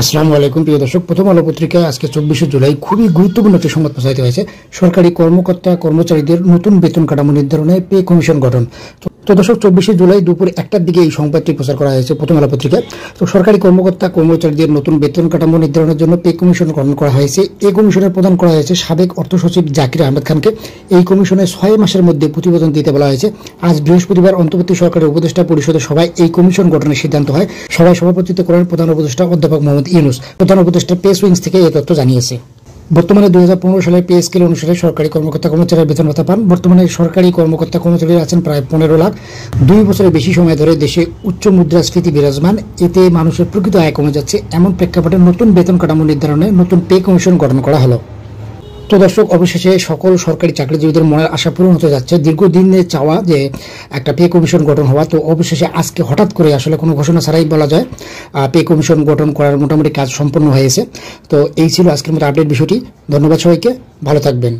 আসসালামু আলাইকুম প্রিয় দর্শক, প্রথম আলো পত্রিকায় আজকে 24শে জুলাই খুবই গুরুত্বপূর্ণ একটি সংবাদ প্রচারিত হয়েছে। সরকারি কর্মকর্তা কর্মচারীদের নতুন বেতন কাঠামো নির্ধারণে পে কমিশন গঠন। তো দর্শক, 24শে জুলাই দুপুর 1টার দিকে এই সংবাদটি প্রচার করা হয়েছে প্রথম আলো পত্রিকায়। তো সরকারি কর্মকর্তা কর্মচারীদের নতুন বেতন কাঠামো নির্ধারণের জন্য পে কমিশন গঠন করা হয়েছে। এই কমিশনের প্রদান করা হয়েছে সাবেক অর্থ সচিব জাকির আহমেদ খানকে। এই কমিশনে 6 মাসের মধ্যে প্রতিবেদন দিতে বলা হয়েছে। আজ বৃহস্পতিবার অন্তর্বর্তী সরকারের উপদেষ্টা পরিষদের সভায় এই কমিশন গঠনের সিদ্ধান্ত হয়। সভায় সভাপতিত্ব করেন প্রধান উপদেষ্টা অধ্যাপক মোহাম্মদ ইউনূস। প্রধান উপদেষ্টা প্রেস উইংস থেকে এই তথ্য জানিয়েছে। বর্তমানে 2015 সালের পে স্কেল অনুসারে সরকারি কর্মকর্তা কর্মচারীরা বেতন ভাতা পান। বর্তমানে সরকারি কর্মকর্তা কর্মচারীরা আছেন প্রায় 15 লাখ। 2 বছরের বেশি সময় ধরে দেশে উচ্চ মুদ্রাস্ফীতি বিরাজমান। এতে মানুষের প্রকৃত আয় কমে যাচ্ছে। এমন প্রেক্ষাপটে নতুন বেতন কাঠামো নির্ধারণে নতুন পে কমিশন গঠন করা হলো। তো দর্শক, অবশেষে সকল সরকারি চাকরিজীবীদের মনের আশা পূরণ হতে যাচ্ছে। দীর্ঘদিনে চাওয়া যে একটা পে কমিশন গঠন হওয়া, তো অবশেষে আজকে হঠাৎ করে আসলে কোনো ঘোষণা ছাড়াই বলা যায় পে কমিশন গঠন করার মোটামুটি কাজ সম্পন্ন হয়েছে। তো এই ছিল আজকের মতো আপডেট বিষয়টি। ধন্যবাদ সবাইকে, ভালো থাকবেন।